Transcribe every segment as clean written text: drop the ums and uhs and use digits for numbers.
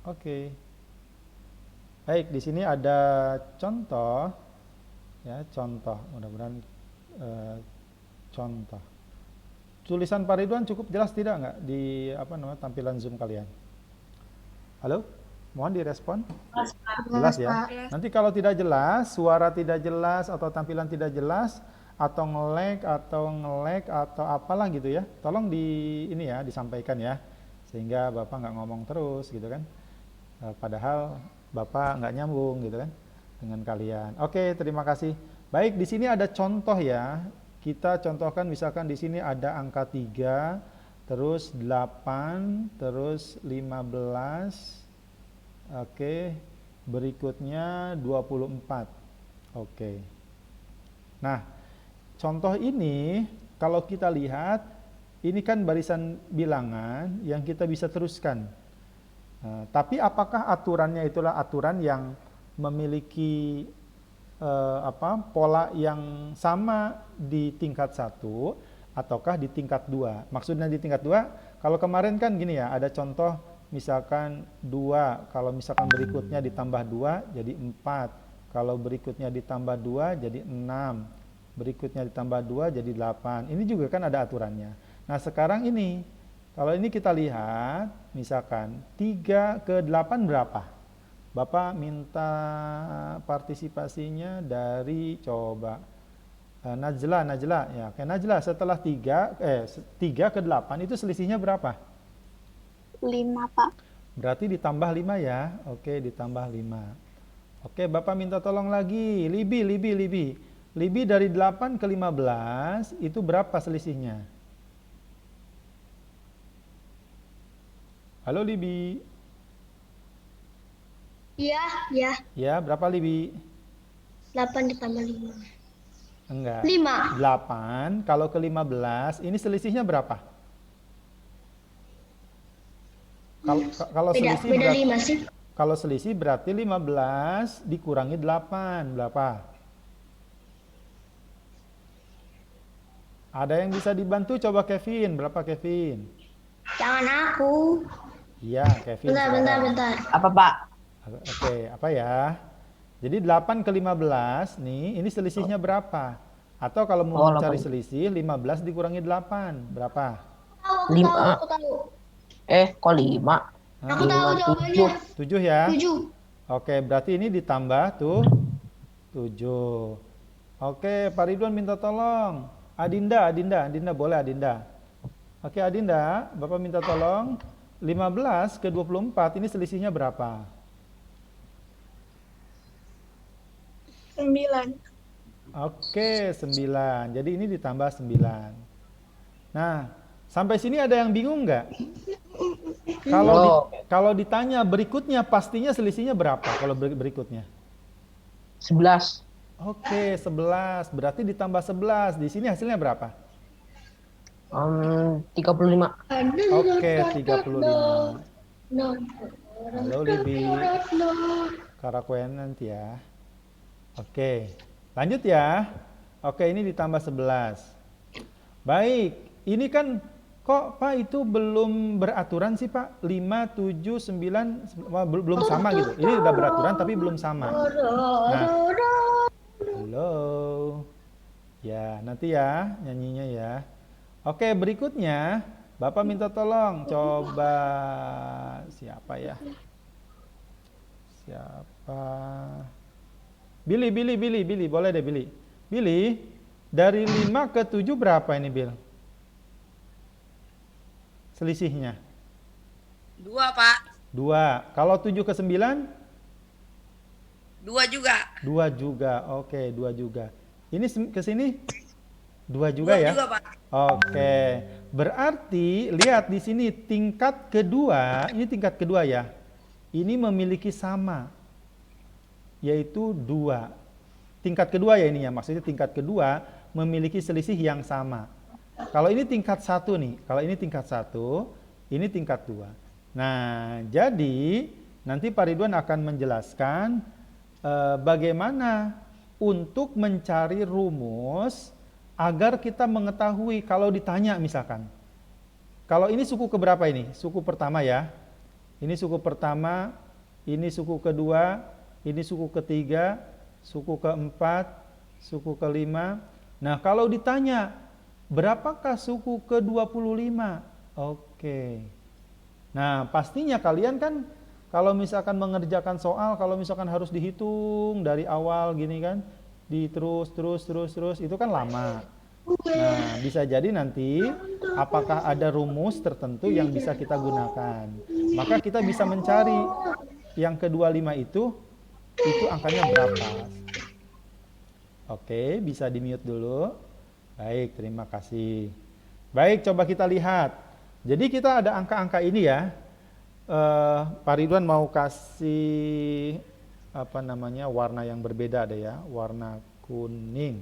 Oke. Baik, di sini ada contoh ya, contoh. Mudah-mudahan eh, contoh. Tulisan Pak Ridwan cukup jelas tidak nggak di apa namanya tampilan Zoom kalian? Halo? Mohon direspon. Jelas Jelas, ya. Pak. Jelas. Nanti kalau tidak jelas, suara tidak jelas atau tampilan tidak jelas atau nge-lag atau apalah gitu ya. Tolong di ini ya disampaikan ya. Sehingga Bapak nggak ngomong terus gitu kan. Padahal Bapak nggak nyambung gitu kan dengan kalian. Oke, terima kasih. Baik, di sini ada contoh ya. Kita contohkan misalkan di sini ada angka 3, terus 8, terus 15. Oke, berikutnya 24. Oke. Nah, contoh ini kalau kita lihat ini kan barisan bilangan yang kita bisa teruskan. Tapi apakah aturannya itulah aturan yang memiliki pola yang sama di tingkat 1 ataukah di tingkat 2? Maksudnya di tingkat 2, kalau kemarin kan gini ya, ada contoh misalkan 2, kalau misalkan berikutnya ditambah 2 jadi 4, kalau berikutnya ditambah 2 jadi 6, berikutnya ditambah 2 jadi 8. Ini juga kan ada aturannya. Nah, sekarang ini kalau ini kita lihat, misalkan 3 ke 8 berapa? Bapak minta partisipasinya dari coba Najla ya. Oke, Najla setelah 3 ke 8 itu selisihnya berapa? 5, Pak. Berarti ditambah 5 ya. Oke, ditambah 5. Oke, Bapak minta tolong lagi. Libi dari 8 ke 15 itu berapa selisihnya? Halo Libi. Iya, iya. Ya, berapa Libi? 8 ditambah 5. Enggak. 5. 8 kalau ke 15 ini selisihnya berapa? Kalau selisih Beda berarti 5 sih. kalau selisih berarti 15 dikurangi 8 berapa? Ada yang bisa dibantu coba Kevin, berapa Kevin? Jangan aku. Iya, Kevin. Bentar. Apa, Pak? Oke, apa ya? Jadi 8 ke 15 nih, ini selisihnya berapa? Atau kalau mau mencari 8. selisih, 15 dikurangi 8, berapa? Aku 5. tahu, aku tahu. Kok 5? Aku tahu 5, jawabannya. 7 ya? 7. Oke, berarti ini ditambah tuh 7. Oke, Pak Ridwan minta tolong. Adinda boleh Adinda. Oke, Adinda, Bapak minta tolong. 15 ke 24 ini selisihnya berapa? 9. Oke, 9. Jadi ini ditambah 9. Nah, sampai sini ada yang bingung nggak? Kalau ditanya berikutnya pastinya selisihnya berapa kalau berikutnya? 11. Oke, 11. Berarti ditambah 11. Di sini hasilnya berapa? 35. Oke, 35. Halo Libi. Karakuen nanti ya. Oke, lanjut ya. Oke, ini ditambah 11. Baik, ini kan kok Pak itu belum beraturan sih Pak? 5, 7, 9, belum sama gitu. Ini udah beraturan tapi belum sama. Nah, halo. Ya, nanti ya nyanyinya ya. Oke, berikutnya Bapak minta tolong coba siapa ya? Siapa? Billy, boleh deh Billy. Billy, dari 5 ke 7 berapa ini Bill? Selisihnya? 2, Pak. 2. Kalau 7 ke 9? 2 juga. 2 juga. Oke, 2 juga. Ini ke sini 2 juga 2 ya? juga, Pak. Oke. Berarti lihat di sini tingkat kedua, ini tingkat kedua ya. Ini memiliki sama, yaitu 2. Tingkat kedua ya ini ya, maksudnya tingkat kedua memiliki selisih yang sama. Kalau ini tingkat 1 nih, kalau ini tingkat 1, ini tingkat 2. Nah, jadi nanti Pak Ridwan akan menjelaskan bagaimana untuk mencari rumus agar kita mengetahui kalau ditanya misalkan. Kalau ini suku keberapa ini? Suku pertama ya. Ini suku pertama, ini suku kedua, ini suku ketiga, suku keempat, suku kelima. Nah, kalau ditanya, berapakah suku ke-25? Oke. Nah, pastinya kalian kan kalau misalkan mengerjakan soal, kalau misalkan harus dihitung dari awal gini kan, terus, itu kan lama. Nah, bisa jadi nanti apakah ada rumus tertentu yang bisa kita gunakan. Maka kita bisa mencari yang ke-25 itu angkanya berapa. Oke, bisa di-mute dulu. Baik, terima kasih. Baik, coba kita lihat. Jadi kita ada angka-angka ini ya. Pak Ridwan mau kasih warna yang berbeda ada ya, warna kuning.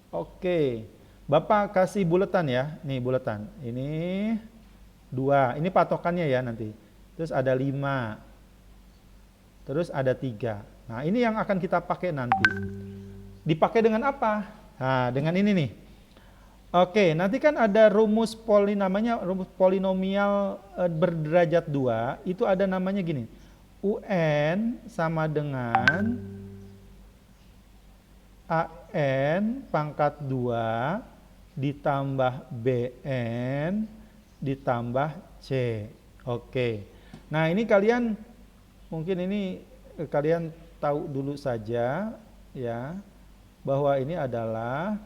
Oke, Bapak kasih buletan ya, nih buletan. Ini 2, ini patokannya ya nanti. Terus ada 5, terus ada 3. Nah ini yang akan kita pakai nanti. Dipakai dengan apa? Nah dengan ini nih. Oke, nanti kan ada rumus rumus polinomial berderajat 2, itu ada namanya gini. UN sama dengan AN pangkat 2 ditambah BN ditambah C. Oke. Nah, ini kalian tahu dulu saja ya bahwa ini adalah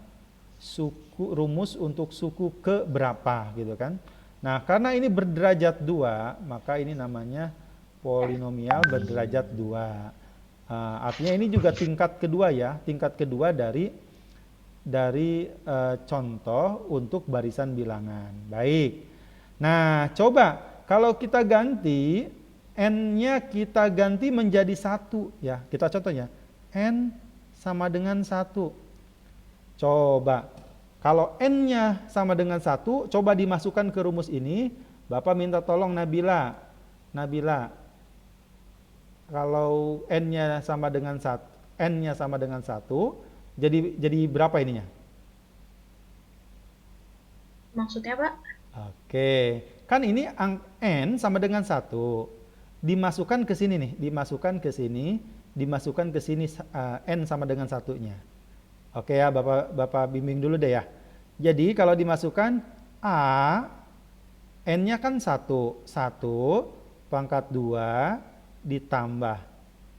rumus untuk suku ke berapa gitu kan. Nah, karena ini berderajat 2, maka ini namanya polinomial berderajat 2. Artinya ini juga tingkat kedua ya, tingkat kedua dari contoh untuk barisan bilangan. Baik. Nah, coba kalau kita ganti n-nya kita ganti menjadi 1 ya. Kita contohnya n sama dengan 1. Coba, kalau n-nya sama dengan 1, coba dimasukkan ke rumus ini. Bapak minta tolong Nabila. Kalau n-nya sama dengan 1, jadi berapa ininya? Maksudnya, Pak? Oke, kan ini n sama dengan 1. Dimasukkan ke sini nih, dimasukkan ke sini n sama dengan 1-nya. Oke ya, Bapak bimbing dulu deh ya. Jadi kalau dimasukkan A, N-nya kan 1 pangkat 2 ditambah,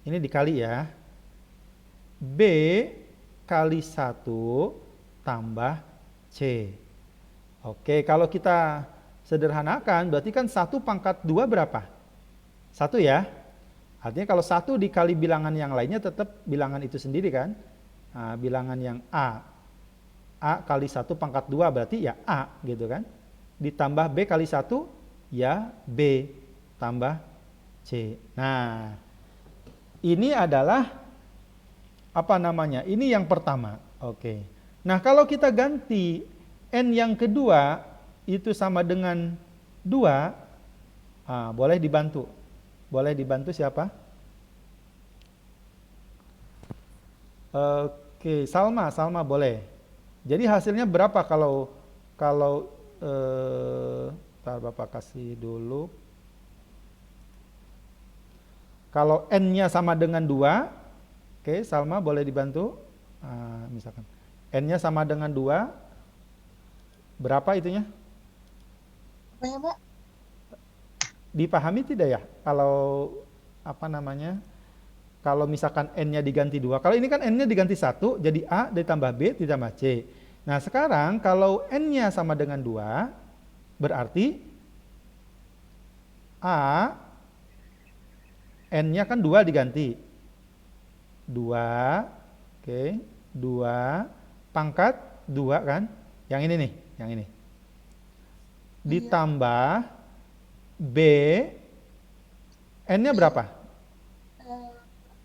ini dikali ya, B kali 1 tambah C. Oke, kalau kita sederhanakan berarti kan 1 pangkat 2 berapa? 1 ya. Artinya kalau 1 dikali bilangan yang lainnya tetap bilangan itu sendiri kan. Nah, bilangan yang A kali 1 pangkat 2 berarti ya A gitu kan. Ditambah B kali 1 ya B tambah C. Nah, ini adalah ini yang pertama. Oke. Nah, kalau kita ganti N yang kedua itu sama dengan 2, boleh dibantu. Boleh dibantu siapa? Oke, Salma boleh. Jadi hasilnya berapa kalau ntar Bapak kasih dulu. Kalau N-nya sama dengan 2, oke, Salma boleh dibantu. Misalkan N-nya sama dengan 2, berapa itunya? Apa ya, Pak? Dipahami tidak ya? Kalau kalau misalkan N-nya diganti 2. Kalau ini kan N-nya diganti 1, jadi A ditambah B ditambah C. Nah, sekarang kalau N-nya sama dengan 2, berarti A, N-nya kan 2 diganti. 2, oke, 2, pangkat 2 kan? Yang ini nih, yang ini. Ditambah B, N-nya berapa?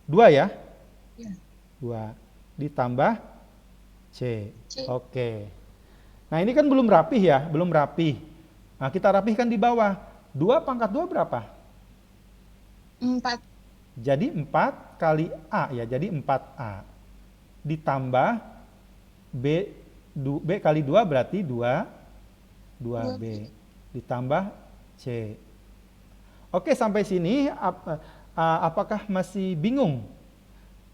2 ya? 2. Ditambah C. Oke. Nah, ini kan belum rapih ya, belum rapih. Nah, kita rapihkan di bawah. 2 pangkat 2 berapa? 4. Jadi 4 kali A ya, jadi 4A. Ditambah B kali 2 berarti 2B. Ditambah C. Oke, sampai sini apakah masih bingung?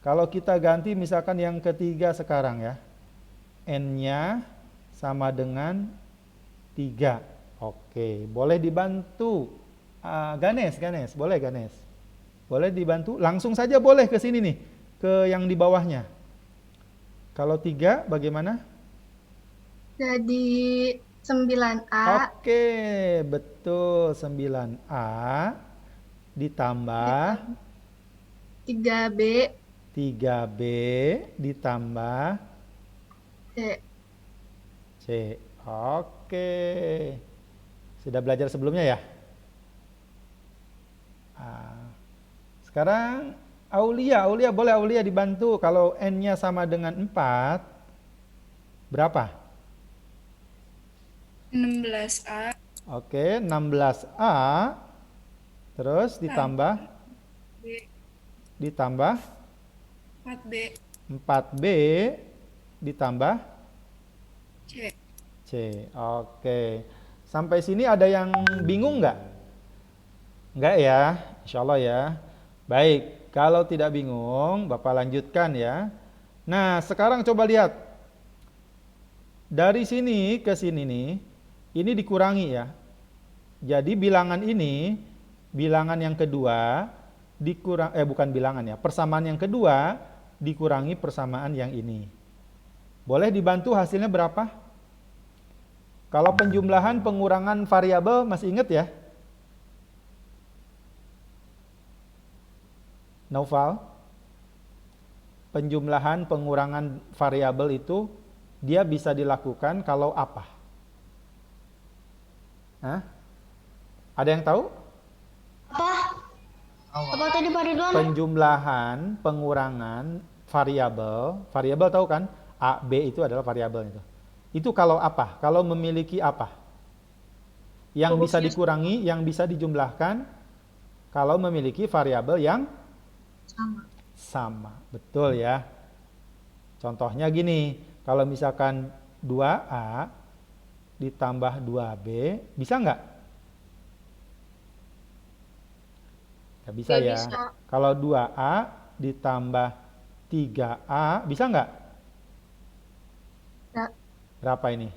Kalau kita ganti misalkan yang ketiga sekarang ya. N-nya sama dengan 3. Oke, boleh dibantu. Ganes, boleh Ganes. Boleh dibantu? Langsung saja boleh ke sini nih, ke yang di bawahnya. Kalau 3 bagaimana? Jadi 9A Oke, betul 9A ditambah 3B 3B ditambah C. C. Oke. Sudah belajar sebelumnya ya? Sekarang Aulia boleh Aulia dibantu. Kalau N-nya sama dengan 4, berapa? 16A Oke, 16A. Terus ditambah B 4B 4B ditambah C. C. Oke. Sampai sini ada yang bingung nggak? Nggak ya? Insya Allah ya. Baik, kalau tidak bingung, Bapak lanjutkan ya. Nah, sekarang coba lihat. Dari sini ke sini nih, ini dikurangi ya. Jadi bilangan ini, bilangan yang kedua, bukan bilangan ya, persamaan yang kedua dikurangi persamaan yang ini. Boleh dibantu hasilnya berapa? Kalau penjumlahan pengurangan variabel masih ingat ya? Naufal? Penjumlahan pengurangan variabel itu dia bisa dilakukan kalau apa? Hah? Ada yang tahu? Apa tadi Pak Ridwan? Penjumlahan pengurangan variabel tahu kan? A, B itu adalah variabel itu. Itu kalau apa? Kalau memiliki apa? Yang bisa dikurangi, yang bisa dijumlahkan kalau memiliki variabel yang sama. Betul ya. Contohnya gini, kalau misalkan 2A ditambah 2B, bisa nggak? Nggak bisa ya. Kalau 2A ditambah 3A, bisa nggak? Ya. Berapa ini?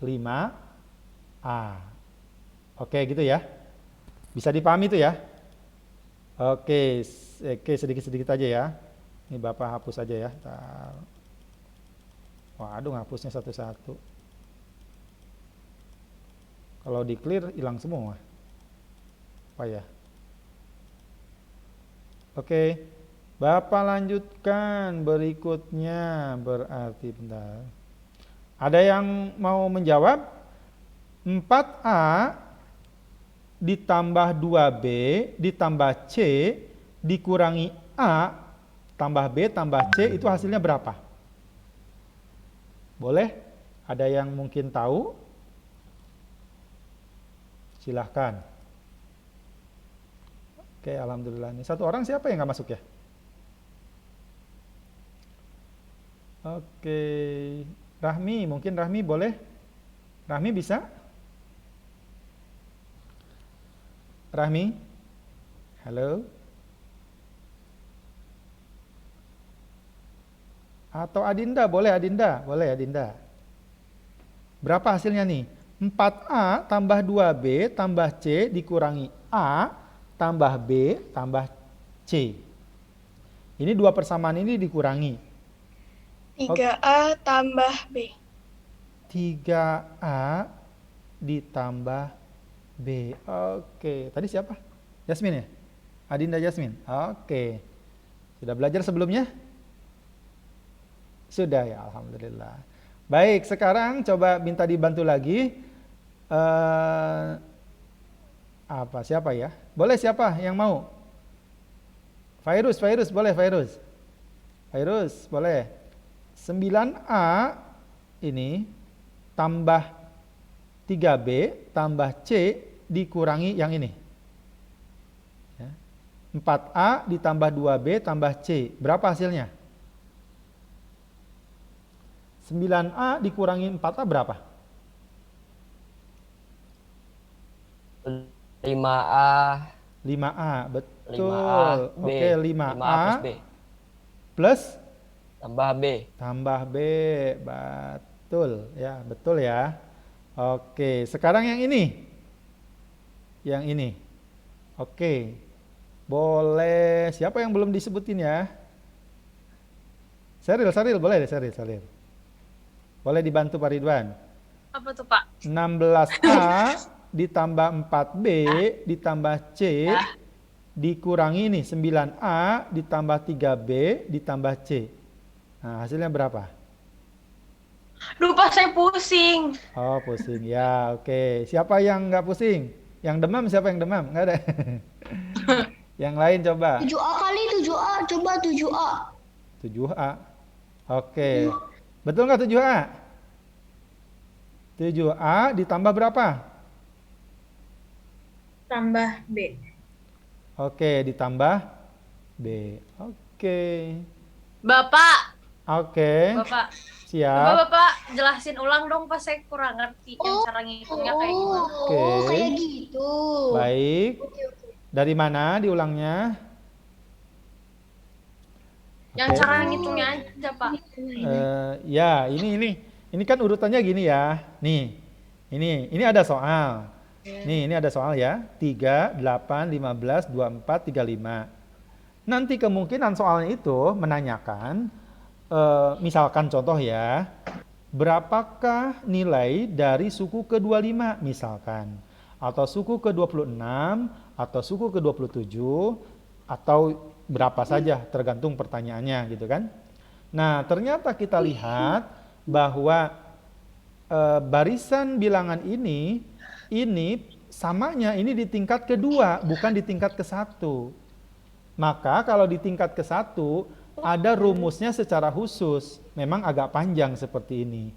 5A. Oke gitu ya. Bisa dipahami itu ya? Oke, sedikit-sedikit aja ya. Ini Bapak hapus aja ya. Waduh, ngapusnya satu-satu. Kalau di clear hilang semua. Apa ya? Oke. Bapak lanjutkan berikutnya, berarti bentar. Ada yang mau menjawab? 4A ditambah 2B ditambah C dikurangi A tambah B tambah C itu hasilnya berapa? Boleh? Ada yang mungkin tahu? Silahkan. Oke, alhamdulillah. Ini satu orang siapa yang nggak masuk ya? Oke, Rahmi, mungkin Rahmi boleh? Rahmi bisa? Rahmi? Halo? Atau Adinda, boleh Adinda? Boleh Adinda. Berapa hasilnya nih? 4A tambah 2B tambah C dikurangi A tambah B tambah C. Ini dua persamaan ini dikurangi. 3A tambah B. 3A ditambah B. Oke, tadi siapa? Yasmin ya? Adinda Yasmin. Oke. Sudah belajar sebelumnya? Sudah ya, alhamdulillah. Baik, sekarang coba minta dibantu lagi. Siapa ya? Boleh siapa yang mau? Fairuz boleh Fairuz. Fairuz, boleh. 9A ini tambah 3B tambah C dikurangi yang ini. 4A ditambah 2B tambah C. Berapa hasilnya? 9A dikurangi 4A berapa? 5A. 5A, betul. 5A, B. Oke, 5A 5A plus B. plus Tambah B. tambah B. Betul ya, betul ya. Oke, sekarang yang ini. Yang ini. Oke. Boleh, siapa yang belum disebutin ya? Seril, boleh deh Seril. Boleh dibantu Pak Ridwan. Apa tuh Pak? 16A ditambah 4B ditambah C dikurangi nih 9A ditambah 3B ditambah C. Nah, hasilnya berapa? Lupa, saya pusing. Oh, pusing. Ya, oke. Siapa yang nggak pusing? Yang demam siapa yang demam? Nggak ada. Yang lain coba. 7A kali 7A, coba 7A. 7A. Oke. Betul nggak 7A? 7A ditambah berapa? Tambah B. Oke, ditambah B. Oke. Bapak, Oke. Bapak. Coba Siap. Bapak jelasin ulang dong, Pak. Saya kurang ngerti yang cara ngitungnya kayak gimana. Oke. Oh, kayak gitu. Baik. Dari mana diulangnya? Yang Oke. cara ngitungnya aja, Pak. Ya, ini kan urutannya gini ya. Nih. Ini ada soal. Nih, ini ada soal ya. 3, 8, 15, 24, 35. Nanti kemungkinan soalnya itu menanyakan, misalkan contoh ya, berapakah nilai dari suku ke-25 misalkan, atau suku ke-26, atau suku ke-27, atau berapa saja tergantung pertanyaannya gitu kan. Nah, ternyata kita lihat bahwa barisan bilangan ini samanya ini di tingkat kedua, bukan di tingkat ke-1. Maka kalau di tingkat ke-1 ada rumusnya secara khusus. Memang agak panjang seperti ini.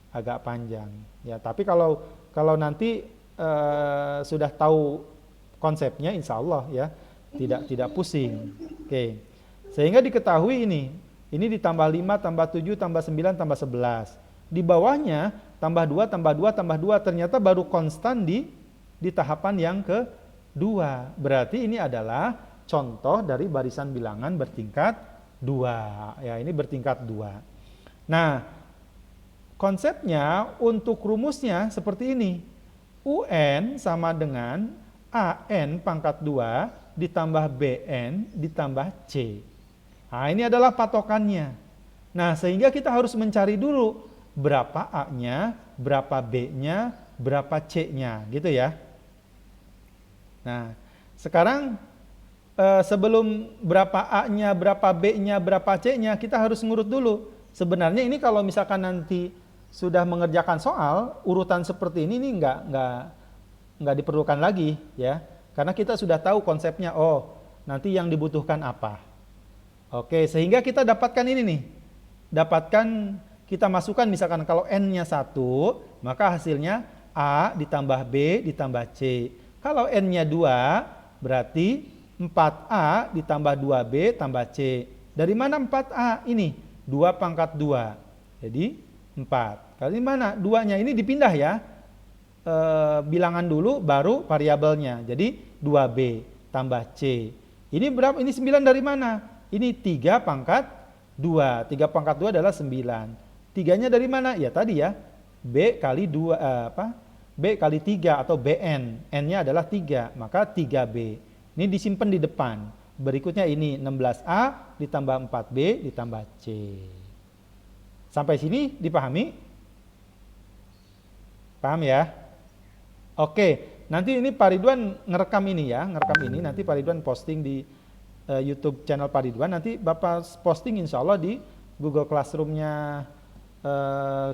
Agak panjang. Ya, tapi kalau nanti sudah tahu konsepnya insya Allah ya tidak pusing. Oke. Sehingga diketahui ini ditambah 5 tambah 7 tambah 9 tambah 11. Di bawahnya tambah 2 tambah 2 tambah 2 ternyata baru konstan di tahapan yang kedua. Berarti ini adalah contoh dari barisan bilangan bertingkat 2. Ya, ini bertingkat 2. Nah, konsepnya untuk rumusnya seperti ini. UN sama dengan AN pangkat 2 ditambah BN ditambah C. Nah, ini adalah patokannya. Nah, sehingga kita harus mencari dulu berapa A-nya, berapa B-nya, berapa C-nya, gitu ya. Nah, sekarang sebelum berapa A-nya, berapa B-nya, berapa C-nya, kita harus ngurut dulu. Sebenarnya ini kalau misalkan nanti sudah mengerjakan soal, urutan seperti ini nggak diperlukan lagi, ya. Karena kita sudah tahu konsepnya, oh nanti yang dibutuhkan apa. Oke, sehingga kita dapatkan ini nih. Kita masukkan misalkan kalau N-nya 1, maka hasilnya A ditambah B ditambah C. Kalau N-nya 2, berarti 4A ditambah 2B tambah C. Dari mana 4A? Ini 2 pangkat 2. Jadi 4. Dari mana? 2-nya ini dipindah ya. Bilangan dulu baru variabelnya. Jadi 2B tambah C. Ini berapa? Ini 9 dari mana? Ini 3 pangkat 2. 3 pangkat 2 adalah 9. 3-nya dari mana? Ya tadi ya. B kali 2 B kali 3 atau BN. N-nya adalah 3, maka 3B. Ini disimpan di depan. Berikutnya ini 16A ditambah 4B ditambah C. Sampai sini dipahami? Paham ya? Oke, nanti ini Pak Ridwan ngerekam ini ya, nanti Pak Ridwan posting di YouTube channel Pak Ridwan, nanti Bapak posting insya Allah di Google Classroom-nya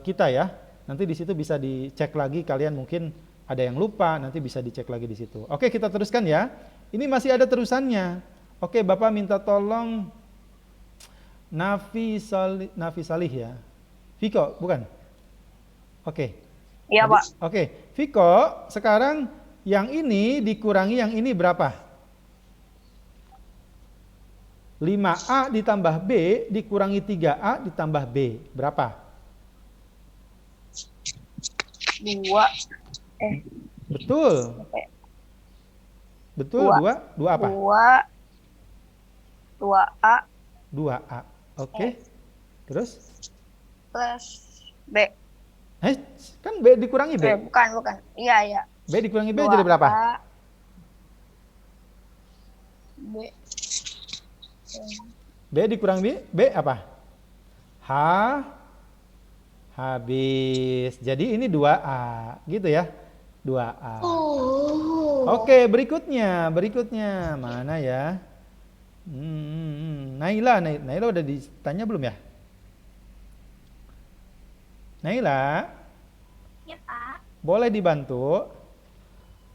kita ya. Nanti di situ bisa dicek lagi, kalian mungkin ada yang lupa, nanti bisa dicek lagi di situ. Oke, kita teruskan ya. Ini masih ada terusannya. Oke, Bapak minta tolong Nafi Salih ya. Viko, bukan? Oke. Iya, Pak. Oke, Viko, sekarang yang ini dikurangi yang ini berapa? 5A ditambah B dikurangi 3A ditambah B. Berapa? 2. Betul. Betul, Dua. 2. 2 apa? 2A 2A. Oke. Terus? plus B. Kan B dikurangi B. Bukan. Iya. B dikurangi B jadi berapa? 2A B. B dikurangi B, B apa? H habis. Jadi ini 2A, gitu ya. 2A. Oh. Oke, berikutnya. Mana ya? Naila udah ditanya belum ya? Naila, Ya, Pak. boleh dibantu?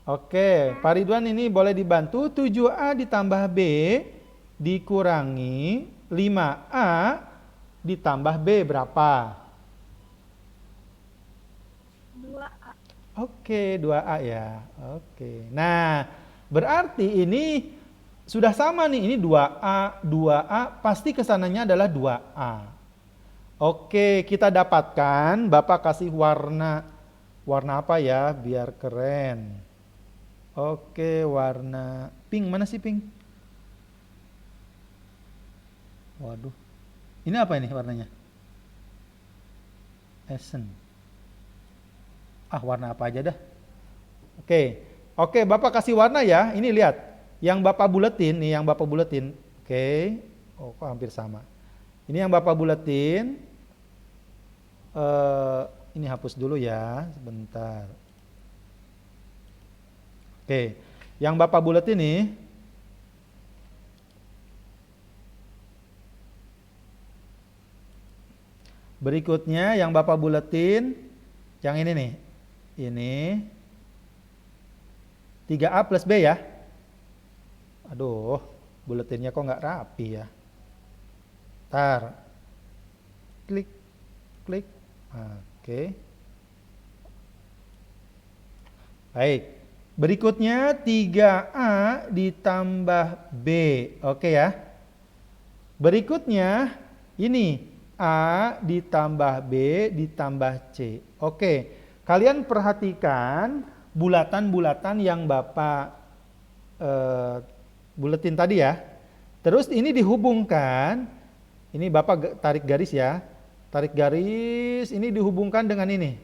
Oke, Pak Ridwan ini boleh dibantu. 7A ditambah B dikurangi 5A ditambah B berapa? 2A. Oke, 2A ya. Oke. Nah, berarti ini sudah sama nih. Ini 2A, pasti kesananya adalah 2A. Oke, kita dapatkan. Bapak kasih warna apa ya biar keren. Oke, warna pink. Mana sih pink? Waduh. Ini apa ini warnanya? Esen. Warna apa aja dah. Oke, Bapak kasih warna ya. Ini lihat. Yang Bapak buletin, Oke. Oh, kok hampir sama. Ini yang Bapak buletin. Ini hapus dulu ya, sebentar. Oke. Yang Bapak buletin nih. Berikutnya yang Bapak buletin yang ini nih. Ini 3A plus B ya. Aduh, buletinnya kok nggak rapi ya. Ntar. Klik. Oke. Baik. Berikutnya 3A ditambah B. Oke ya. Berikutnya ini A ditambah B ditambah C. Oke. Kalian perhatikan bulatan-bulatan yang Bapak buletin tadi ya. Terus ini dihubungkan. Ini Bapak tarik garis ya. Tarik garis, ini dihubungkan dengan ini.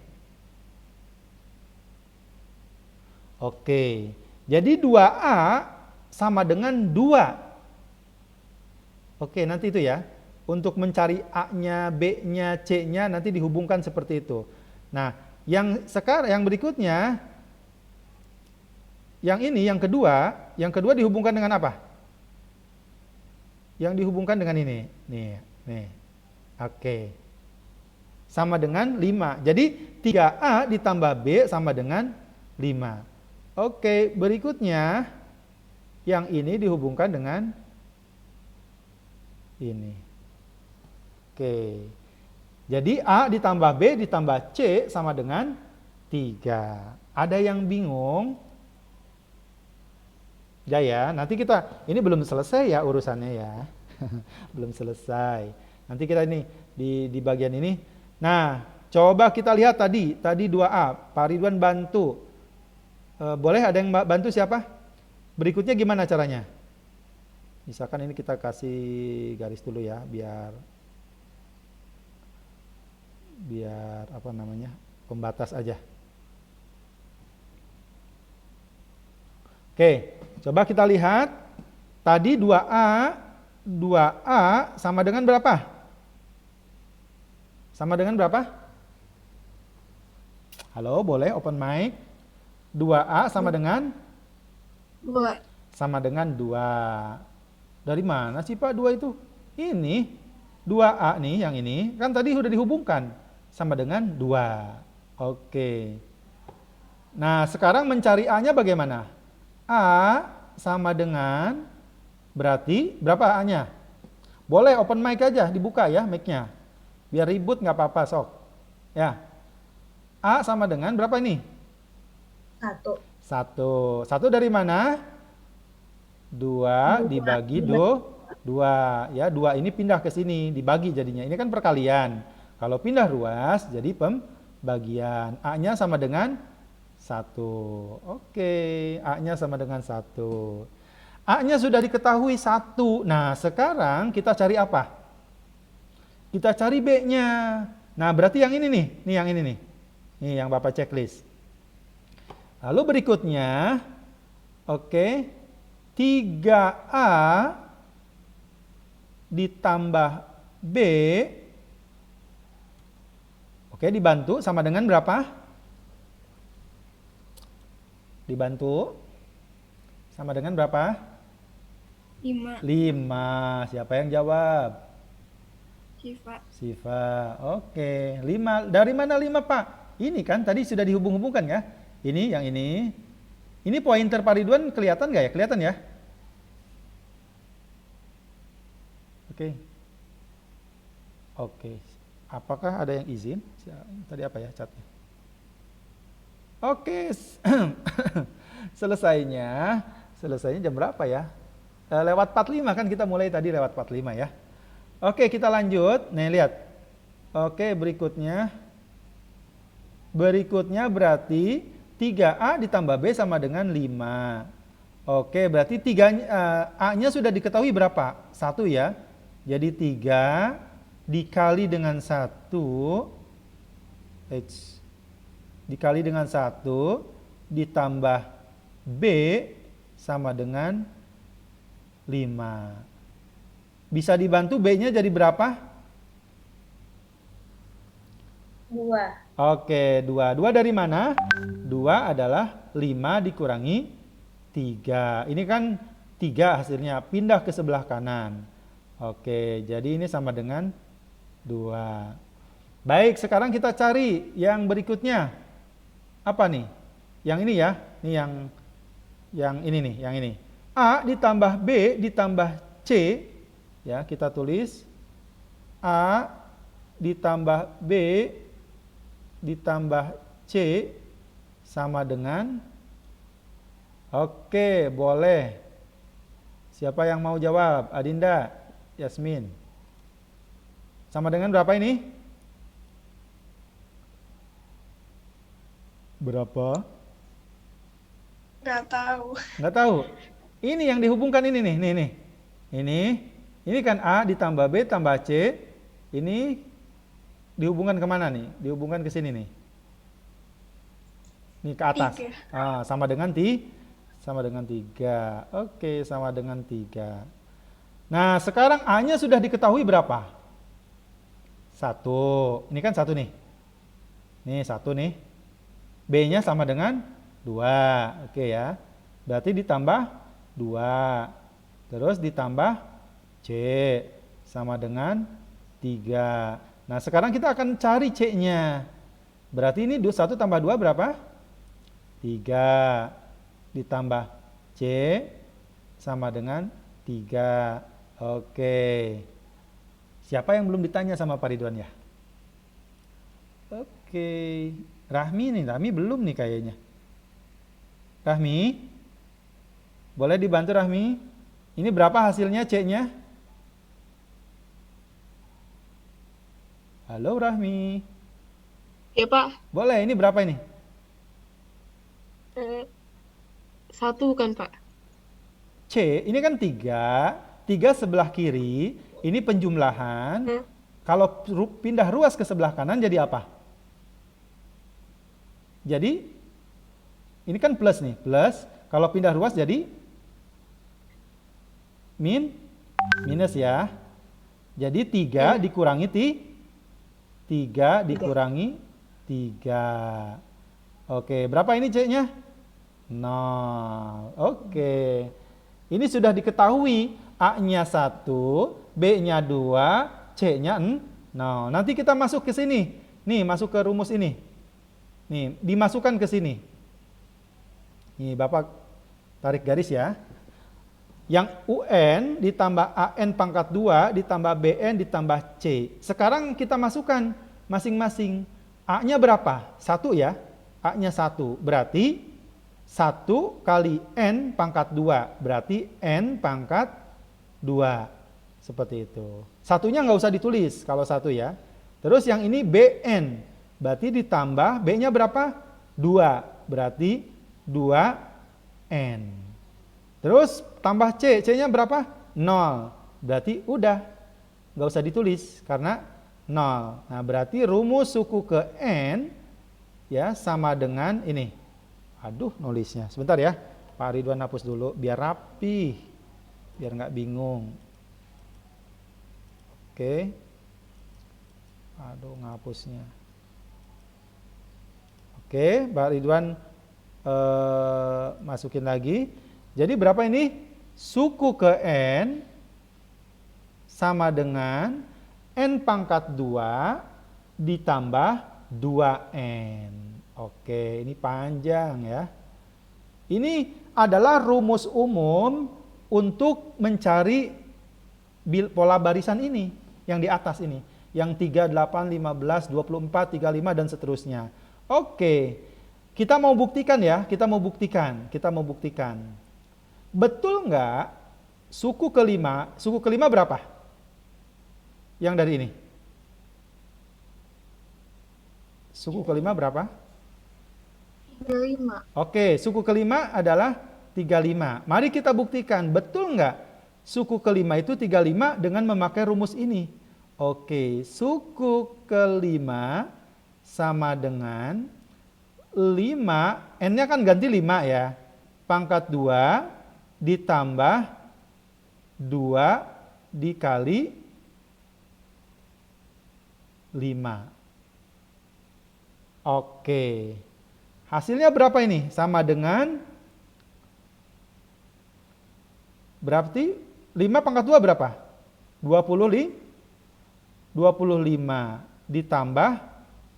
Oke. Jadi 2A sama dengan 2. Oke, nanti itu ya. Untuk mencari A-nya, B-nya, C-nya nanti dihubungkan seperti itu. Nah, yang berikutnya yang ini, yang kedua dihubungkan dengan apa? Yang dihubungkan dengan ini. Nih. Oke. Sama dengan 5. Jadi 3A ditambah B sama dengan 5. Oke, berikutnya yang ini dihubungkan dengan ini. Oke. Jadi A ditambah B ditambah C sama dengan 3. Ada yang bingung? Ya, nanti kita, ini belum selesai ya urusannya ya. Belum selesai. Nanti kita ini di bagian ini. Nah, coba kita lihat tadi 2A. Pak Ridwan bantu. Boleh ada yang bantu siapa? Berikutnya gimana caranya? Misalkan ini kita kasih garis dulu ya, biar apa namanya? Pembatas aja. Oke, coba kita lihat. Tadi 2A sama dengan berapa? Sama dengan berapa? Halo, boleh open mic. 2A sama dengan? 2. Sama dengan 2. Dari mana sih Pak 2 itu? Ini 2A nih, yang ini. Kan tadi sudah dihubungkan. Sama dengan 2. Oke. Nah, sekarang mencari A-nya bagaimana? A sama dengan, berarti berapa A-nya? Boleh open mic aja, dibuka ya mic-nya. Biar ribut nggak apa-apa sok. Ya. A sama dengan berapa ini? 1. 1 dari mana? 2 dibagi 2. Ya, 2 ini pindah ke sini, dibagi jadinya. Ini kan perkalian. Kalau pindah ruas jadi pembagian. A-nya sama dengan 1. Oke, A-nya sama dengan 1. A-nya sudah diketahui 1. Nah, sekarang kita cari apa? Kita cari B-nya. Nah, berarti yang ini nih. Nih yang ini nih. Nih yang Bapak checklist. Lalu berikutnya, oke, 3A ditambah B. Oke, dibantu sama dengan berapa? Dibantu sama dengan berapa? 5. 5. Siapa yang jawab? Siva. Siva. Oke, 5. Dari mana 5, Pak? Ini kan tadi sudah dihubung-hubungkan ya. Ini yang ini. Ini pointer Pak Ridwan kelihatan nggak ya? Kelihatan ya? Oke. Oke. Apakah ada yang izin? Tadi apa ya catnya? Oke. Selesainya jam berapa ya? Lewat 45 kan kita mulai tadi lewat 45 ya. Oke, kita lanjut. Nih lihat. Oke, berikutnya berarti 3A ditambah B sama dengan 5. Oke, berarti A-nya sudah diketahui berapa? 1 ya. Jadi 3 dikali dengan 1 dikali dengan 1 ditambah B sama dengan 5. Bisa dibantu B-nya jadi berapa? 2. Oke, 2. 2 dari mana? 2 adalah 5 dikurangi 3. Ini kan 3 hasilnya, pindah ke sebelah kanan. Oke, jadi ini sama dengan 2. Baik, sekarang kita cari yang berikutnya. Apa nih? Yang ini ya. Ini yang ini nih, yang ini. A ditambah B ditambah C. Ya, kita tulis A ditambah B ditambah C sama dengan, oke, boleh. Siapa yang mau jawab? Adinda, Yasmin. Sama dengan berapa ini? Berapa? Nggak tahu. Nggak tahu. Ini yang dihubungkan ini nih, nih. Ini kan A ditambah B tambah C. Ini dihubungkan kemana nih? Dihubungkan ke sini nih. Nih ke atas. 3. Sama dengan 3. Oke, sama dengan 3. Nah, sekarang A-nya sudah diketahui berapa? 1. Ini kan 1 nih. Nih 1 nih. B-nya sama dengan 2. Oke ya. Berarti ditambah 2. Terus ditambah C sama dengan 3. Nah, sekarang kita akan cari C-nya. Berarti ini 1 tambah 2 berapa? 3. Ditambah C sama dengan 3. Oke. Siapa yang belum ditanya sama Pak Ridwan ya? Oke. Rahmi belum nih kayaknya. Rahmi? Boleh dibantu Rahmi? Ini berapa hasilnya C-nya? Halo Rahmi. Ya Pak, Boleh, ini berapa ini? 1 kan Pak? C, ini kan 3. 3 sebelah kiri, ini penjumlahan. Kalau pindah ruas ke sebelah kanan jadi apa? Jadi, ini kan plus nih, plus. Kalau pindah ruas jadi minus ya. Jadi 3 dikurangi 3 dikurangi 3. Oke, berapa ini C-nya? 0. Oke. Ini sudah diketahui A-nya 1, B-nya 2, C-nya 0. Nanti kita masuk ke sini. Nih, masuk ke rumus ini. Nih, dimasukkan ke sini. Nih, Bapak tarik garis ya. Yang UN ditambah AN pangkat 2 ditambah BN ditambah C. Sekarang kita masukkan masing-masing. A-nya berapa? 1 ya. A-nya 1. Berarti 1 kali N pangkat 2. Berarti N pangkat 2. Seperti itu. Satunya nggak usah ditulis kalau 1 ya. Terus yang ini BN. Berarti ditambah B-nya berapa? 2. berarti 2N. Terus tambah C, C-nya berapa? 0. Berarti udah, nggak usah ditulis karena 0. Nah, berarti rumus suku ke N ya sama dengan ini. Aduh, nulisnya. Sebentar ya. Pak Ridwan hapus dulu biar rapi. Biar nggak bingung. Oke. Aduh, ngapusnya. Oke, Pak Ridwan masukin lagi. Jadi berapa ini? Suku ke N sama dengan N pangkat 2 ditambah 2N. Oke, ini panjang ya. Ini adalah rumus umum untuk mencari pola barisan ini, yang di atas ini. Yang 3, 8, 15, 24, 35, dan seterusnya. Oke, kita mau buktikan ya, kita mau buktikan. Betul nggak suku kelima berapa? Yang dari ini. Suku kelima berapa? 35. Oke, suku kelima adalah 35. Mari kita buktikan, betul nggak suku kelima itu 35 dengan memakai rumus ini? Oke, suku kelima sama dengan 5, N-nya kan ganti 5 ya. Pangkat 2 ditambah 2 dikali 5. Oke. Hasilnya berapa ini? Sama dengan berarti 5 pangkat 2 berapa? 25 ditambah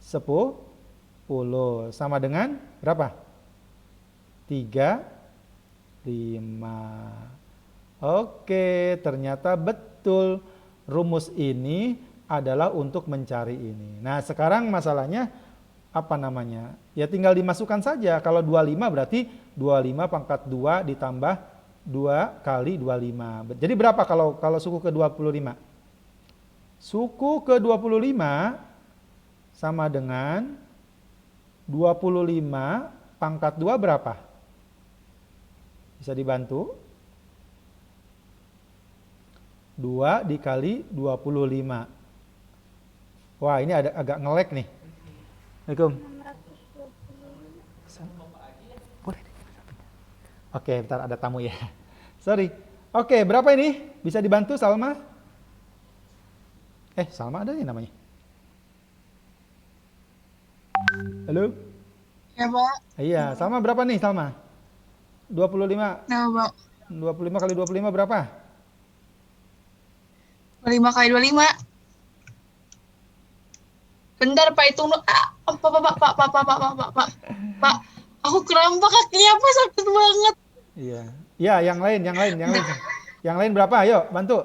10 sama dengan berapa? 35. Oke, ternyata betul rumus ini adalah untuk mencari ini. Nah, sekarang masalahnya apa namanya? Ya tinggal dimasukkan saja. Kalau 25 berarti 25 pangkat 2 ditambah 2 kali 25. Jadi berapa kalau suku ke 25? Suku ke 25 sama dengan 25 pangkat 2 berapa? Bisa dibantu? 2 dikali 25. Wah, ini agak nge-lag nih. Assalamualaikum. Boleh. Oke, bentar ada tamu ya. Sorry. Oke, berapa ini? Bisa dibantu Salma? Salma ada nih namanya. Halo? Ya, Pak. Iya, Salma berapa nih Salma? 25. Nah, Pak. 25 kali 25 berapa? 25 kali 25. Bentar, Pak, hitung dulu. Pak. Aku kerampak kakinya, Pak, sakit banget. Iya. Ya, yang lain. Yang lain berapa? Ayo, bantu.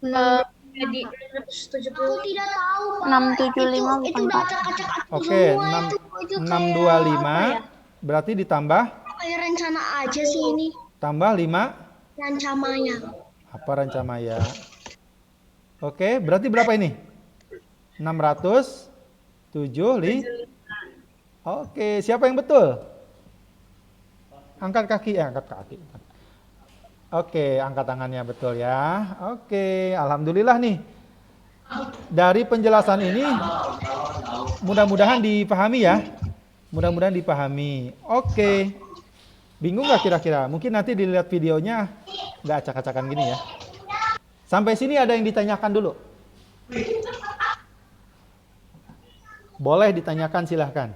Jadi 670. Aku tidak tahu, Pak. 675 itu udah acak-acak Oke, 625 berarti ditambah kayak rencana aja sih ini. tambah 5 Rencananya. apa Rancamaya? Oke, berarti berapa ini? 607. Oke, siapa yang betul? Angkat kaki. Oke, angkat tangannya betul ya. Oke, alhamdulillah nih. Dari penjelasan ini mudah-mudahan dipahami ya. Mudah-mudahan dipahami. Oke. Bingung nggak kira-kira? Mungkin nanti dilihat videonya nggak acak-acakan gini ya. Sampai sini ada yang ditanyakan dulu? Boleh ditanyakan, silahkan.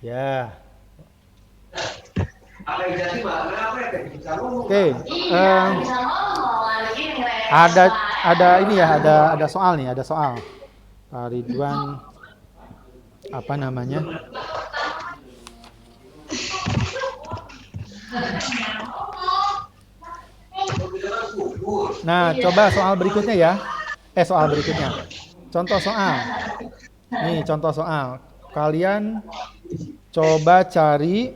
Ya. Oke. Ada ini ya, ada soal nih, ada soal. Pak Ridwan, apa namanya? Nah, coba soal berikutnya ya. Soal berikutnya. Contoh soal. Nih, contoh soal. Kalian coba cari,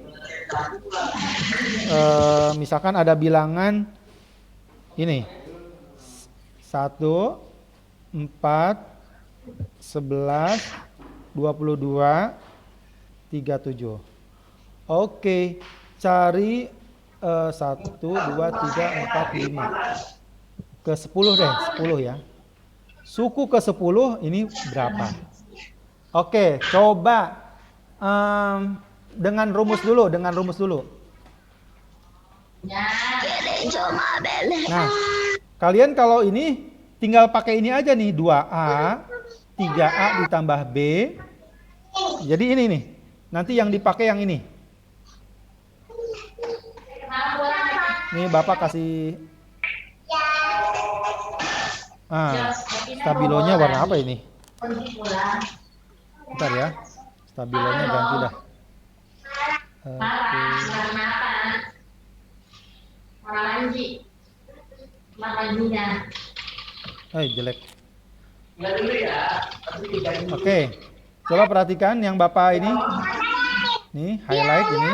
misalkan ada bilangan ini. 1, 4, 11, 22, 37. Oke, cari 1, 2, 3, 4, 5. Ke 10 deh, 10 ya. Suku ke 10 ini berapa? Oke, coba dengan rumus dulu, Nah, kalian kalau ini tinggal pakai ini aja nih, 2A, 3A ditambah B. Jadi ini nih, nanti yang dipakai yang ini. Nih Bapak kasih stabilonya warna apa ini? Bentar ya, stabilonya ganti dah. Jelek. Oke, coba perhatikan yang Bapak ini. Nih, highlight ini.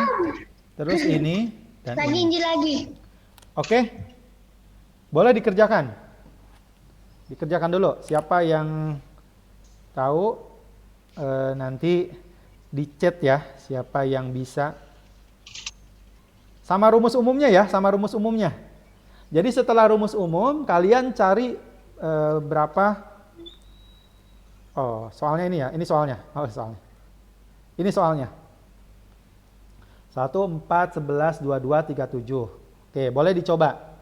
Terus ini dan ini. Lagi. Oke. Boleh dikerjakan. Dikerjakan dulu. Siapa yang tahu nanti di chat ya, siapa yang bisa. Sama rumus umumnya ya, sama rumus umumnya. Jadi setelah rumus umum, kalian cari berapa. Oh, soalnya ini ya, ini soalnya. Oh, soalnya. Ini soalnya. 1, 4, 11, 22, 37. Oke, boleh dicoba.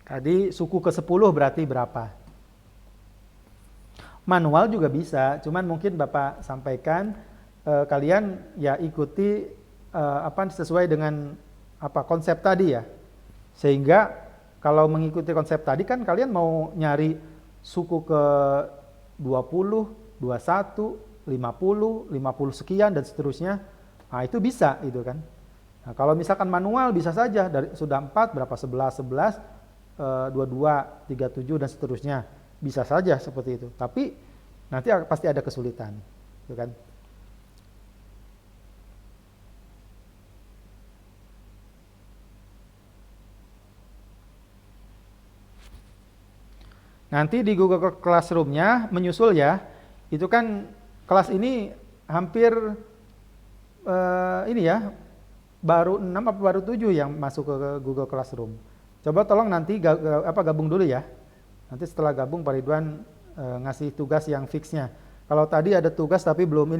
Tadi suku ke-10 berarti berapa? Manual juga bisa, cuman mungkin Bapak sampaikan kalian ya ikuti sesuai dengan konsep tadi ya. Sehingga kalau mengikuti konsep tadi kan kalian mau nyari suku ke 20, 21, 50, 50 sekian dan seterusnya. Nah, itu bisa gitu kan. Nah, kalau misalkan manual bisa saja dari sudah 4 berapa 11, 22, 37 dan seterusnya. Bisa saja seperti itu. Tapi nanti pasti ada kesulitan, gitu kan? Nanti di Google Classroom-nya menyusul ya. Itu kan kelas ini hampir ini ya, baru 6 apa baru 7 yang masuk ke Google Classroom. Coba tolong nanti gabung dulu ya. Nanti setelah gabung Pak Ridwan ngasih tugas yang fixnya. Kalau tadi ada tugas tapi belum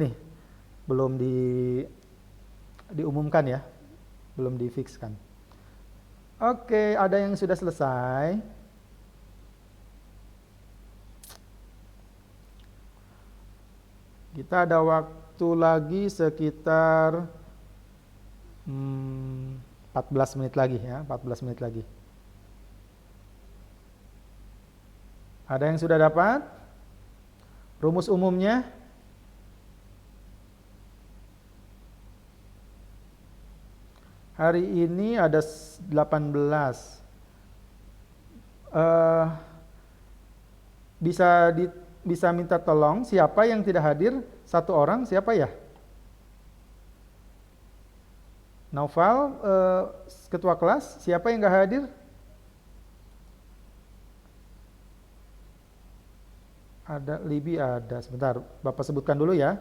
diumumkan ya. Belum difixkan. Oke, ada yang sudah selesai. Kita ada waktu lagi sekitar 14 menit lagi ya, 14 menit lagi. Ada yang sudah dapat? Rumus umumnya? Hari ini ada 18. Bisa minta tolong siapa yang tidak hadir? Satu orang, siapa ya? Naufal, ketua kelas, siapa yang nggak hadir? Ada, Libi ada. Sebentar, Bapak sebutkan dulu ya.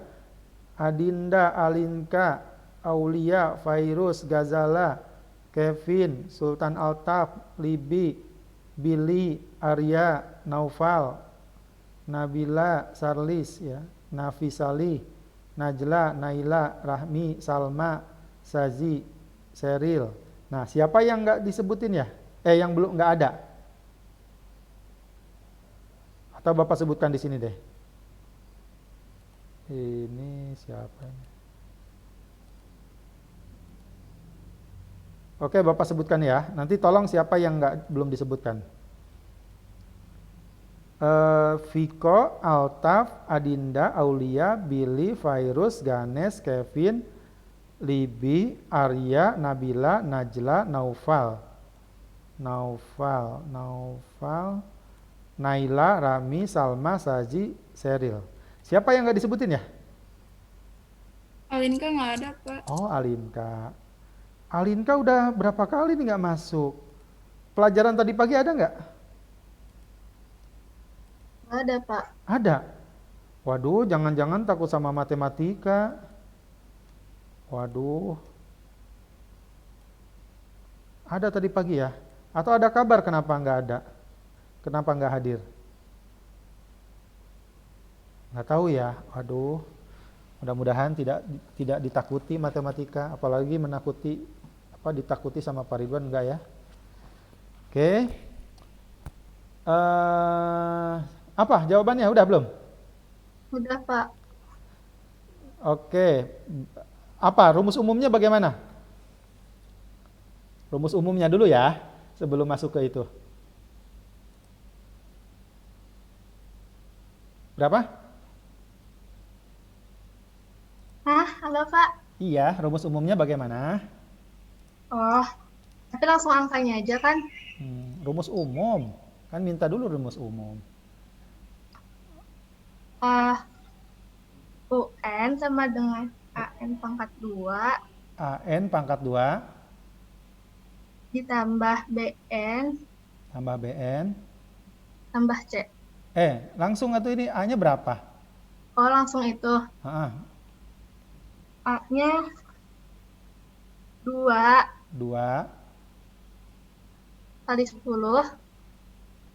Adinda, Alinka, Aulia, Fairuz, Gazala, Kevin, Sultan Altaf, Libi, Billy, Arya, Naufal, Nabila, Sarlis, ya, Nafisali, Najla, Naila, Rahmi, Salma, Sazi, Seril. Nah, siapa yang nggak disebutin ya? Yang belum nggak ada? Atau Bapak sebutkan di sini deh. Ini siapa ini? Oke, Bapak sebutkan ya. Nanti tolong siapa yang belum disebutkan. Viko, Altaf, Adinda, Aulia, Billy, Fairuz, Ganes, Kevin, Libi, Arya, Nabila, Najla, Naufal, Naila, Rami, Salma, Saji, Seril. Siapa yang nggak disebutin ya? Alinka nggak ada, Pak. Oh, Alinka. Alinka udah berapa kali nih nggak masuk? Pelajaran tadi pagi ada nggak? Nggak ada, Pak. Ada. Waduh, jangan-jangan takut sama matematika. Waduh. Ada tadi pagi ya? Atau ada kabar kenapa nggak ada? Kenapa nggak hadir? Nggak tahu ya. Waduh. Mudah-mudahan tidak ditakuti matematika, apalagi ditakuti sama Pak Ridwan, enggak ya? Oke. Apa jawabannya? Udah belum? Udah, Pak. Oke. Apa rumus umumnya bagaimana? Rumus umumnya dulu ya, sebelum masuk ke itu. Berapa? Halo, Pak. Iya, rumus umumnya bagaimana? Oh, tapi langsung angkanya aja kan? Rumus umum. Kan minta dulu rumus umum. UN sama dengan AN pangkat 2 AN pangkat 2 ditambah BN tambah BN. tambah C. Langsung atau ini A-nya berapa? Oh, langsung itu. A-nya 2 2 kali 10.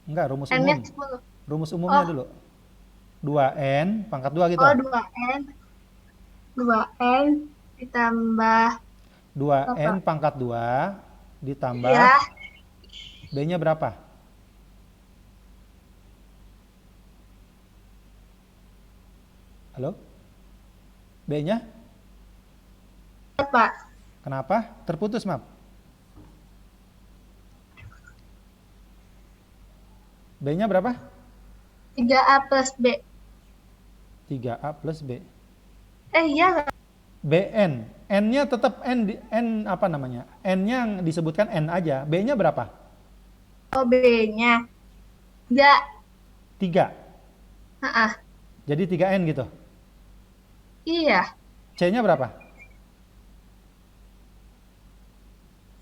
Enggak, rumus N-nya umum. 10. Rumus umumnya dulu. 2N pangkat 2 gitu. Oh, 2N. 2N ditambah 2N pangkat 2 ditambah ya, B-nya berapa? Halo? B-nya? Pak. Kenapa? Terputus, maaf. B-nya berapa? 3A plus B. 3A plus B. Iya. BN. N-nya tetap N apa namanya? N-nya yang disebutkan N aja. B-nya berapa? Oh, B-nya 3. 3. Jadi 3N gitu. Iya. C-nya berapa?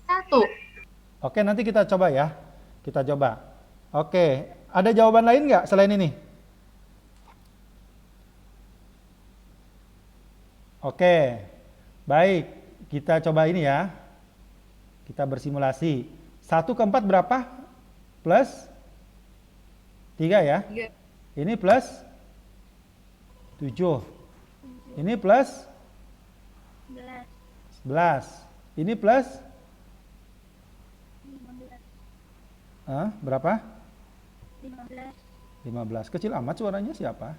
1. Oke, nanti kita coba ya. Kita coba. Oke, ada jawaban lain nggak selain ini? Oke, baik. Kita coba ini ya. Kita bersimulasi. 1 ke 4 berapa? Plus 3 ya? Ini plus 7. Ini plus 11. Ini plus berapa? 15. Kecil amat suaranya siapa?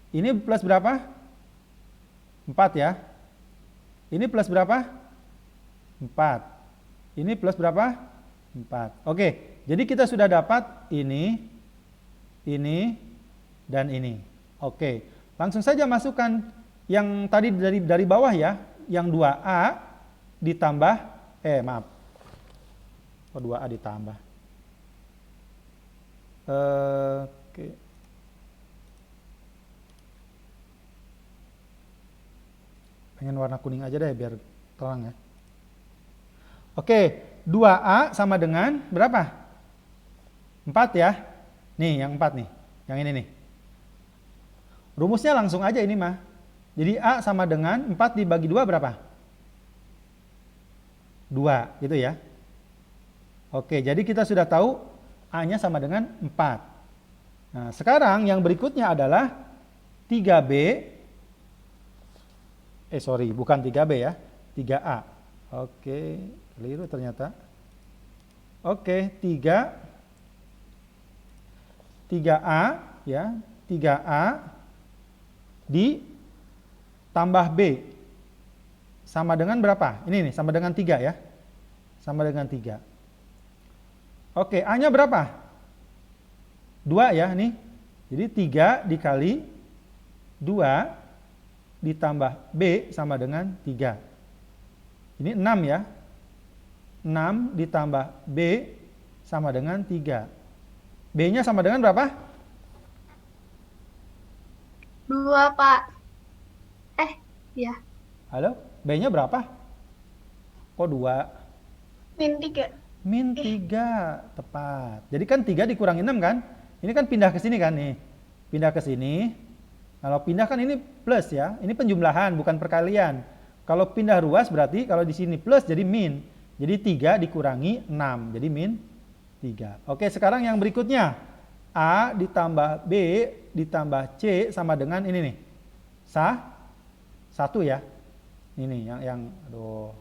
Ini plus berapa? 4 ya. Ini plus berapa? 4. Ini plus berapa? 4. Oke, jadi kita sudah dapat ini, dan ini. Oke, langsung saja masukkan yang tadi dari bawah ya, yang 2A ditambah, maaf. Oh, 2A ditambah. Oke. Pengen warna kuning aja deh biar terang ya. Oke, 2A sama dengan berapa? 4 ya. Nih, yang 4 nih. Yang ini nih. Rumusnya langsung aja ini mah. Jadi A sama dengan 4 dibagi 2 berapa? 2, gitu ya. Oke, jadi kita sudah tahu A-nya sama dengan 4. Nah, sekarang yang berikutnya adalah 3B. Bukan 3B ya. 3A. Oke, keliru ternyata. Oke, 3A ya. 3A ditambah B. Sama dengan berapa? Ini nih, sama dengan 3 ya. Sama dengan 3. Oke, A-nya berapa? 2 ya, nih. Jadi 3 dikali 2 ditambah B sama dengan 3. Ini 6 ya. 6 ditambah B sama dengan 3. B-nya sama dengan berapa? 2, Pak. Iya. Halo? B-nya berapa? Kok 2? Min 3. Min 3, tepat. Jadi kan 3 dikurangi 6 kan? Ini kan pindah ke sini kan nih. Pindah ke sini. Kalau pindah kan ini plus ya. Ini penjumlahan bukan perkalian. Kalau pindah ruas berarti kalau di sini plus jadi min. Jadi 3 dikurangi 6. Jadi min 3. Oke, sekarang yang berikutnya. A ditambah B ditambah C sama dengan ini nih. 1 ya. Ini yang aduh.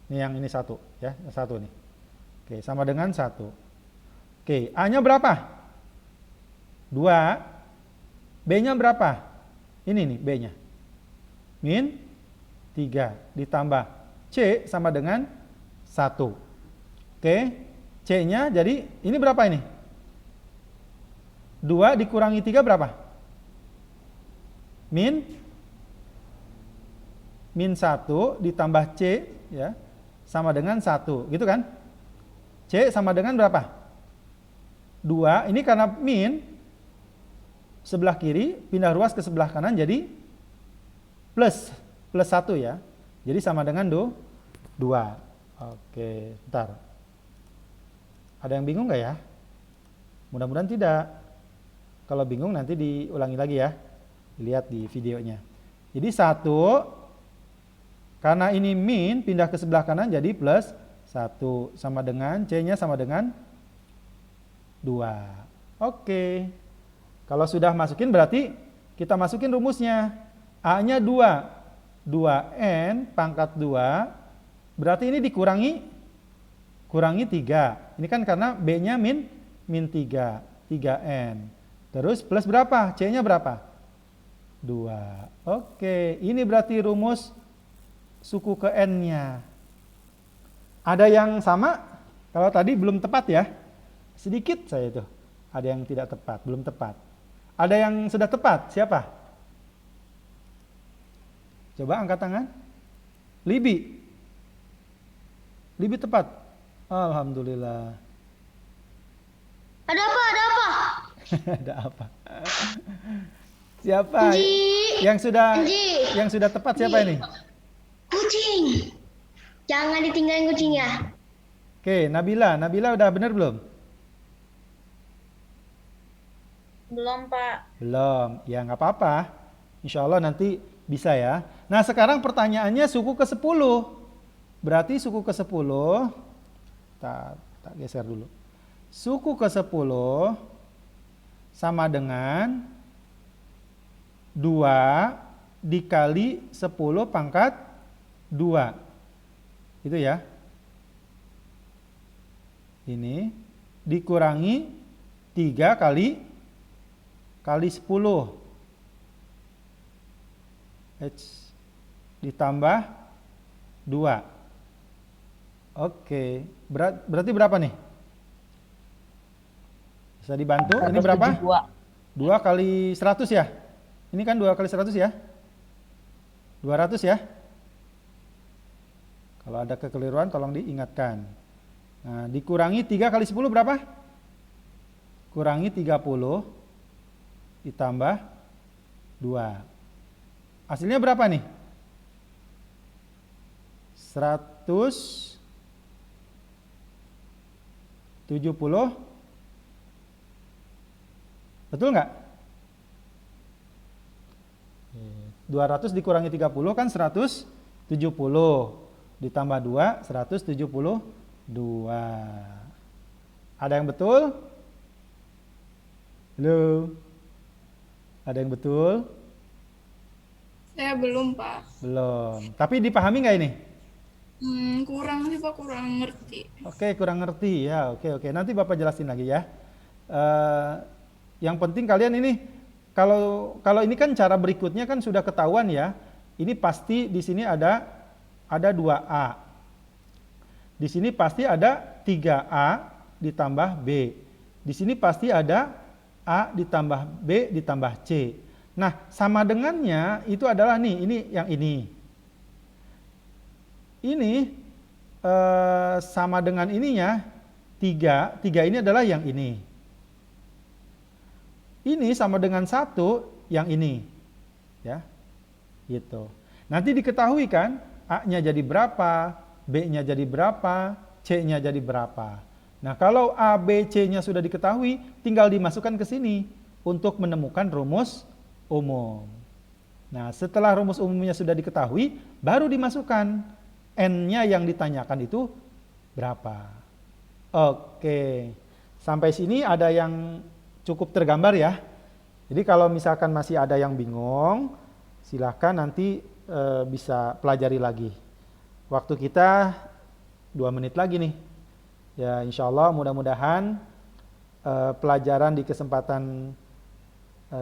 Ini yang ini 1 ya, 1 nih. Oke, sama dengan 1. Oke, A-nya berapa? 2. B-nya berapa? Ini nih B-nya. Min 3 ditambah C sama dengan 1. Oke, C-nya jadi ini berapa ini? 2 dikurangi 3 berapa? Min 1 ditambah C ya sama dengan 1, gitu kan? C sama dengan berapa? 2, ini karena min sebelah kiri pindah ruas ke sebelah kanan jadi plus 1 ya. Jadi sama dengan 2. Oke, bentar. Ada yang bingung nggak ya? Mudah-mudahan tidak. Kalau bingung nanti diulangi lagi ya. Lihat di videonya. Jadi 1 karena ini min pindah ke sebelah kanan jadi plus 1 sama dengan C-nya sama dengan 2. Oke. Kalau sudah masukin berarti kita masukin rumusnya. A-nya 2. 2N pangkat 2. Berarti ini dikurangi 3. Ini kan karena B-nya min 3. 3N. Terus plus berapa? C-nya berapa? 2. Oke. Ini berarti rumus suku ke N-nya. Ada yang sama? Kalau tadi belum tepat ya. Sedikit saya itu. Ada yang tidak tepat, belum tepat. Ada yang sudah tepat, siapa? Coba angkat tangan. Libi. Libi tepat. Alhamdulillah. Ada apa? Ada apa? Ada apa? Siapa? Anji. Yang sudah tepat siapa ini? Kucing. Jangan ditinggalin kucingnya. Oke, Nabila. Nabila udah benar belum? Belum, Pak. Belum. Ya nggak apa-apa. Insya Allah nanti bisa ya. Nah sekarang pertanyaannya suku ke 10. Berarti suku ke 10. Tak geser dulu. Suku ke 10 sama dengan 2 dikali 10 pangkat 2. Itu ya. Ini dikurangi 3 kali 10. H ditambah 2. Oke. Berarti berapa nih? Bisa dibantu? Ini berapa? 2 kali 100 ya? Ini kan 2 kali 100 ya? 200 ya? Kalau ada kekeliruan tolong diingatkan. Nah, dikurangi 3 kali 10 berapa? Kurangi 30 ditambah 2. Hasilnya berapa nih? 170. Betul nggak? 200 dikurangi 30 kan 170. Ditambah 2, 172. Ada yang betul? Halo? Ada yang betul? Saya belum, Pak. Belum. Tapi dipahami nggak ini? Kurang sih, Pak. Kurang ngerti. Oke, kurang ngerti ya. Oke. Nanti Bapak jelasin lagi ya. Yang penting kalian ini, kalau ini kan cara berikutnya kan sudah ketahuan ya. Ini pasti di sini ada 2A. Di sini pasti ada 3A ditambah B. Di sini pasti ada A ditambah B ditambah C. Nah, sama dengannya itu adalah ini yang ini. Ini sama dengan ininya 3 ini adalah yang ini. ini sama dengan 1 yang ini. Ya. Gitu. Nanti diketahui kan A-nya jadi berapa, B-nya jadi berapa, C-nya jadi berapa. Nah, kalau A, B, C-nya sudah diketahui, tinggal dimasukkan ke sini untuk menemukan rumus umum. Nah, setelah rumus umumnya sudah diketahui, baru dimasukkan N-nya yang ditanyakan itu berapa. Oke, sampai sini ada yang cukup tergambar ya. Jadi kalau misalkan masih ada yang bingung, silahkan nanti bisa pelajari lagi. Waktu kita 2 menit lagi nih. Ya, insya Allah mudah-mudahan pelajaran di kesempatan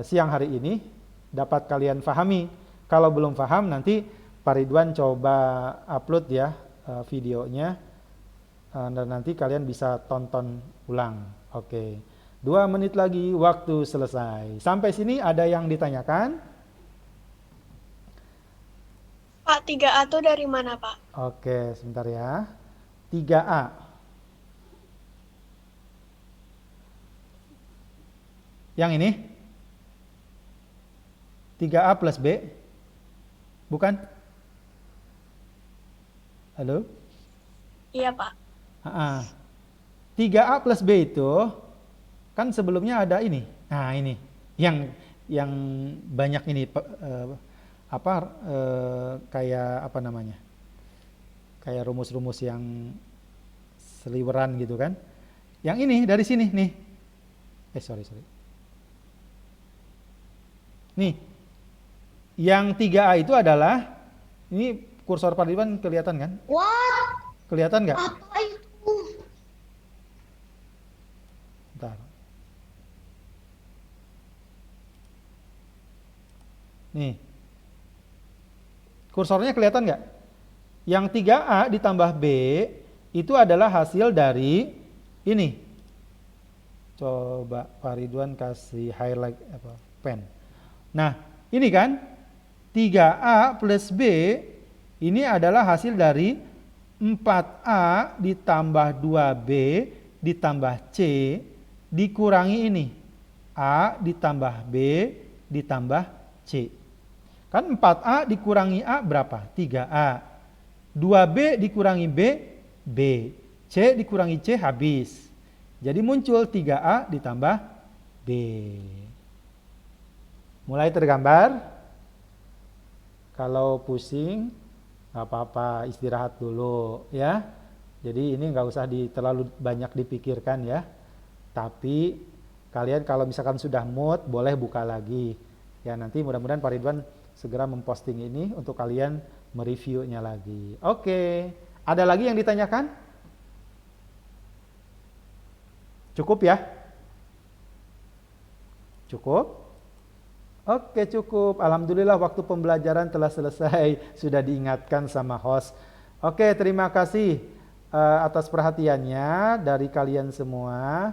siang hari ini dapat kalian pahami. Kalau belum paham nanti Pak Ridwan coba upload ya videonya dan nanti kalian bisa tonton ulang. Oke. 2 menit lagi waktu selesai. Sampai sini ada yang ditanyakan? Pak, 3A itu dari mana, Pak? Oke, sebentar ya. 3A. Yang ini? 3A plus B? Bukan? Halo? Iya, Pak. 3A plus B itu kan sebelumnya ada ini. Nah, ini yang banyak ini kayak apa namanya? Kayak rumus-rumus yang seliweran gitu kan. Yang ini dari sini nih. Sorry. Nih. Yang 3A itu adalah ini kursor Pak Ridwan kelihatan kan? What? Kelihatan nggak? Apa itu? Bentar. Nih. Kursornya kelihatan nggak? Yang 3A ditambah B itu adalah hasil dari ini. Coba Pak Ridwan kasih highlight pen. Nah, ini kan 3A plus B ini adalah hasil dari 4A ditambah 2B ditambah C dikurangi ini. A ditambah B ditambah C. Kan 4A dikurangi A berapa? 3A. 2B dikurangi B, B. C dikurangi C habis. Jadi muncul 3A ditambah B. Mulai tergambar? Kalau pusing, nggak apa-apa, istirahat dulu ya. Jadi ini nggak usah terlalu banyak dipikirkan ya. Tapi kalian kalau misalkan sudah mood, boleh buka lagi. Ya nanti mudah-mudahan Pak Ridwan segera memposting ini untuk kalian mereviewnya lagi. Oke, ada lagi yang ditanyakan? Cukup ya? Cukup? Oke, cukup. Alhamdulillah waktu pembelajaran telah selesai. Sudah diingatkan sama host. Oke, terima kasih atas perhatiannya dari kalian semua.